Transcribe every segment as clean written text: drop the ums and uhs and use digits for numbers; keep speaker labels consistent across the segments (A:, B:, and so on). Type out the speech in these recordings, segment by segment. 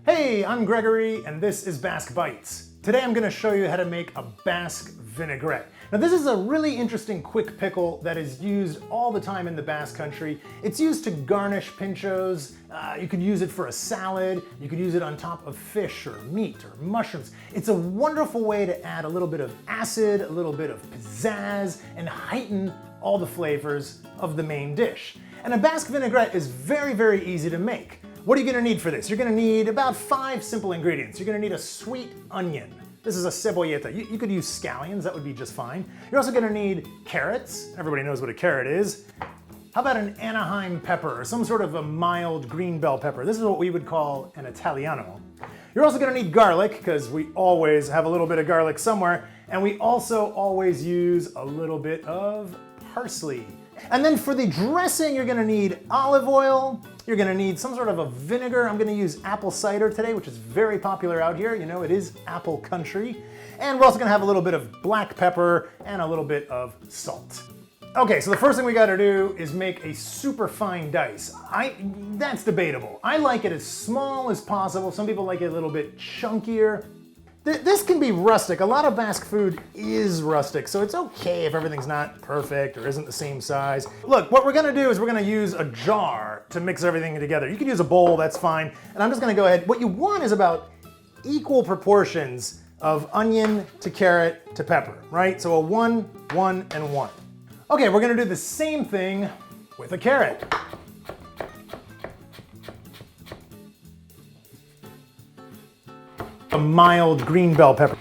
A: Hey, I'm Gregory, and this is Basque Bites. Today I'm going to show you how to make a Basque vinaigrette. Now this is a really interesting quick pickle that is used all the time in the Basque country. It's used to garnish pintxos. You could use it for a salad. You could use it on top of fish or meat or mushrooms. It's a wonderful way to add a little bit of acid, a little bit of pizzazz, and heighten all the flavors of the main dish. And a Basque vinaigrette is very, very easy to make. What are you gonna need for this? You're gonna need about 5 simple ingredients. You're gonna need a sweet onion. This is a cebolleta. You could use scallions, that would be just fine. You're also gonna need carrots. Everybody knows what a carrot is. How about an Anaheim pepper or some sort of a mild green bell pepper? This is what we would call an Italiano. You're also gonna need garlic, because we always have a little bit of garlic somewhere, and we also always use a little bit of parsley. And then for the dressing, you're gonna need olive oil. You're gonna need some sort of a vinegar. I'm gonna use apple cider today, which is very popular out here. You know, it is apple country. And we're also gonna have a little bit of black pepper and a little bit of salt. Okay, so the first thing we gotta do is make a super fine dice. That's debatable. I like it as small as possible. Some people like it a little bit chunkier. This can be rustic. A lot of Basque food is rustic, so it's okay if everything's not perfect or isn't the same size. Look, what we're gonna do is we're gonna use a jar to mix everything together. You can use a bowl, that's fine. And I'm just gonna go ahead. What you want is about equal proportions of onion to carrot to pepper, right? So a 1, 1, and 1. Okay, we're gonna do the same thing with a carrot. A mild green bell pepper.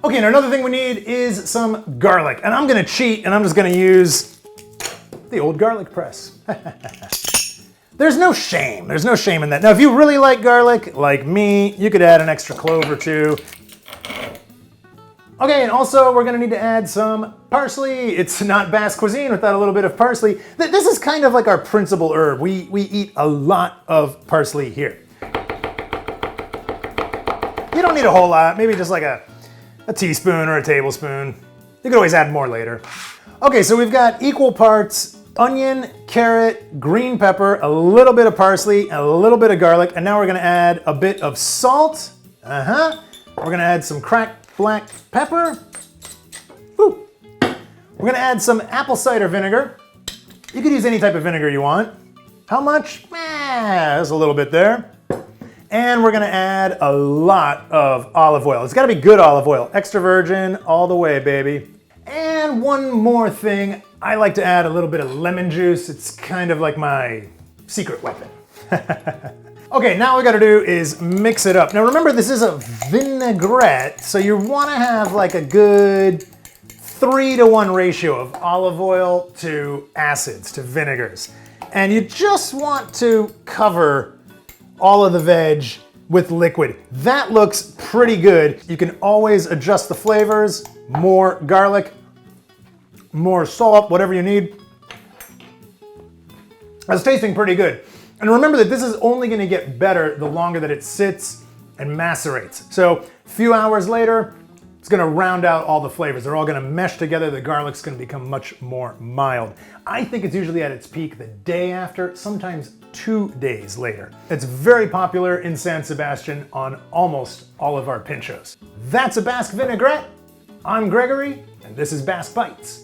A: Okay, and another thing we need is some garlic. And I'm gonna cheat and I'm just gonna use the old garlic press. There's no shame in that. Now, if you really like garlic, like me, you could add an extra clove or 2. Okay, and also we're gonna need to add some parsley. It's not Basque cuisine without a little bit of parsley. This is kind of like our principal herb. We eat a lot of parsley here. You don't need a whole lot, maybe just like a teaspoon or a tablespoon. You can always add more later. Okay, so we've got equal parts onion, carrot, green pepper, a little bit of parsley, and a little bit of garlic, and now we're gonna add a bit of salt. We're gonna add some cracked black pepper. Woo. We're gonna add some apple cider vinegar. You could use any type of vinegar you want. How much? There's a little bit there. And we're gonna add a lot of olive oil. It's gotta be good olive oil, extra virgin all the way, baby. And one more thing, I like to add a little bit of lemon juice. It's kind of like my secret weapon. Okay, now what we gotta do is mix it up. Now remember, this is a vinaigrette, so you wanna have like a good 3-to-1 ratio of olive oil to acids, to vinegars. And you just want to cover all of the veg with liquid. That looks pretty good. You can always adjust the flavors, more garlic, more salt, whatever you need. It's tasting pretty good. And remember that this is only gonna get better the longer that it sits and macerates. So a few hours later, it's gonna round out all the flavors. They're all gonna mesh together. The garlic's gonna become much more mild. I think it's usually at its peak the day after, sometimes 2 days later. It's very popular in San Sebastián on almost all of our pintxos. That's a Basque vinaigrette. I'm Gregory, and this is Basque Bites.